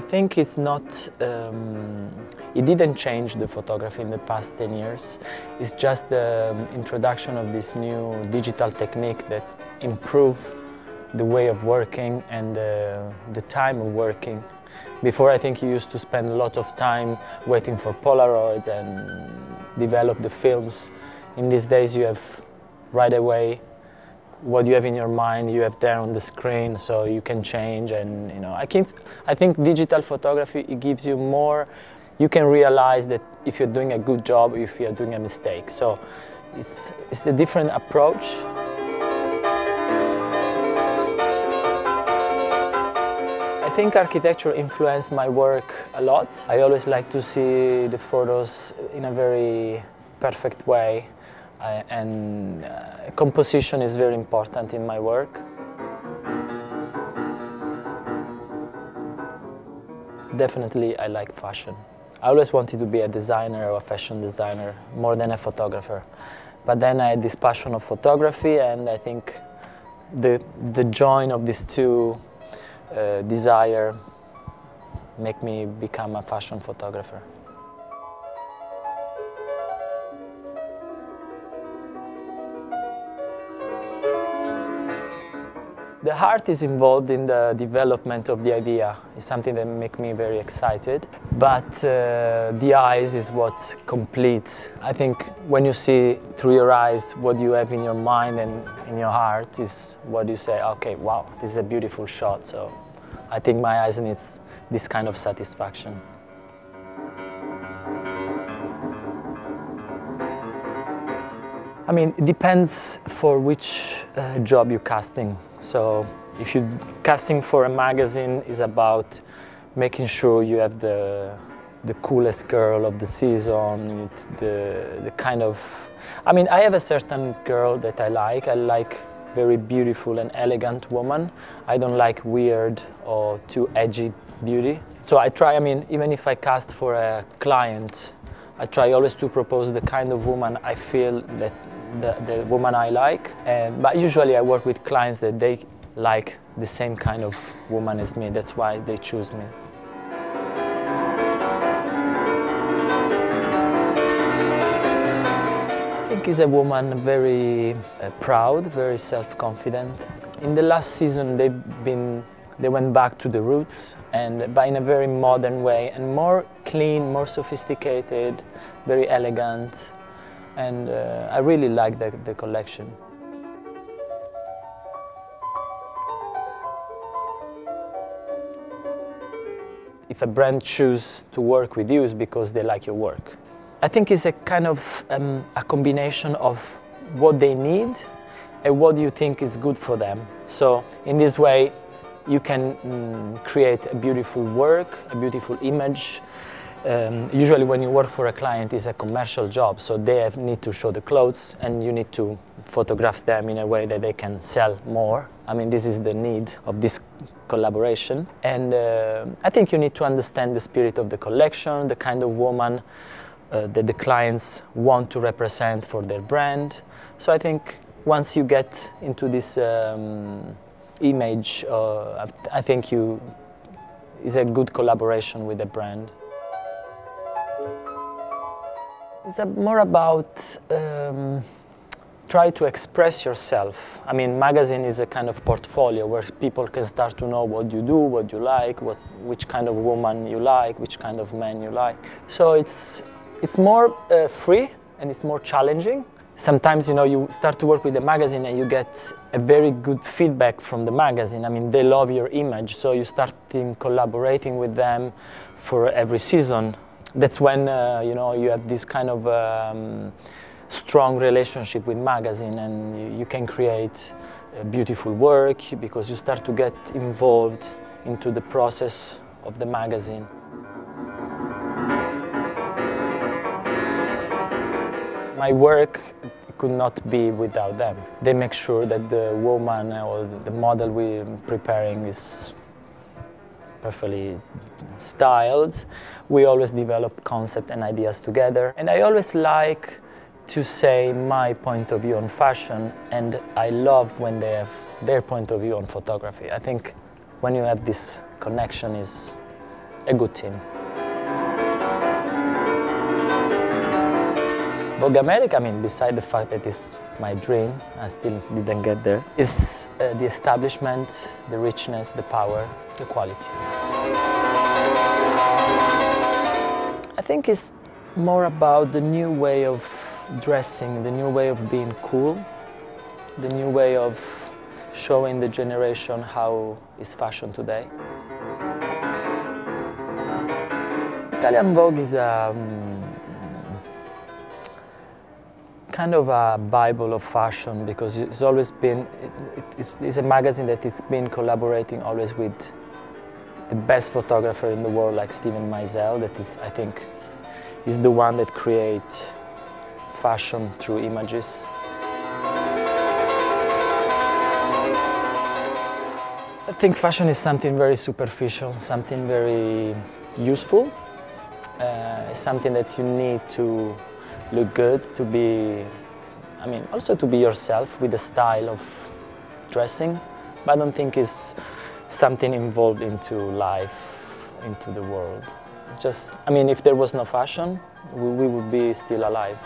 I think it's not, it didn't change the photography in the past 10 years. It's just the introduction of this new digital technique that improve the way of working and the time of working. Before, I think you used to spend a lot of time waiting for Polaroids and develop the films. In these days, you have right away what you have in your mind, you have there on the screen, so you can change. And I think digital photography, it gives you more. You can realize that if you're doing a good job, if you're doing a mistake. So it's a different approach. I think architecture influenced my work a lot. I always like to see the photos in a very perfect way, and composition is very important in my work. Definitely I like fashion. I always wanted to be a designer or a fashion designer more than a photographer. But then I had this passion of photography, and I think the join of these two desire make me become a fashion photographer. The heart is involved in the development of the idea. It's something that makes me very excited. But the eyes is what completes. I think when you see through your eyes what you have in your mind and in your heart is what you say, okay, wow, this is a beautiful shot. So I think my eyes needs this kind of satisfaction. I mean, it depends for which job you're casting. So if you're casting for a magazine, it's about making sure you have the coolest girl of the season, the kind of... I mean, I have a certain girl that I like very beautiful and elegant woman. I don't like weird or too edgy beauty. So I try, I mean, even if I cast for a client, I try always to propose the kind of woman I feel that the woman I like. But usually I work with clients that they like the same kind of woman as me. That's why they choose me. I think he's a woman very proud, very self-confident. In the last season they went back to the roots, but in a very modern way, and more clean, more sophisticated, very elegant. And I really like the collection. If a brand chooses to work with you, it's because they like your work. I think it's a kind of a combination of what they need and what you think is good for them. So in this way, you can create a beautiful work, a beautiful image. Usually when you work for a client, it's a commercial job, so they need to show the clothes and you need to photograph them in a way that they can sell more. I mean, this is the need of this collaboration. And I think you need to understand the spirit of the collection, the kind of woman that the clients want to represent for their brand. So I think once you get into this image, I think it's a good collaboration with the brand. It's more about try to express yourself. I mean, magazine is a kind of portfolio where people can start to know what you do, what you like, which kind of woman you like, which kind of man you like. So it's more free and it's more challenging. Sometimes, you start to work with the magazine and you get a very good feedback from the magazine. I mean, they love your image, so you start collaborating with them for every season. That's when you have this kind of strong relationship with magazine, and you can create beautiful work because you start to get involved into the process of the magazine. My work could not be without them. They make sure that the woman or the model we're preparing is perfectly styled. We always develop concept and ideas together. And I always like to say my point of view on fashion, and I love when they have their point of view on photography. I think when you have this connection, a good team. Vogue America, I mean, beside the fact that it's my dream, I still didn't get there, is the establishment, the richness, the power, the quality. I think it's more about the new way of dressing, the new way of being cool, the new way of showing the generation how is fashion today. Italian Vogue is kind of a Bible of fashion, because it's always been, it's a magazine that it's been collaborating always with the best photographer in the world, like Steven Meisel, that is, I think, is the one that creates fashion through images. I think fashion is something very superficial, something very useful, something that you need to look good, to be, I mean, also to be yourself with the style of dressing, but I don't think it's something involved into life, into the world. It's just, I mean, if there was no fashion, we would be still alive.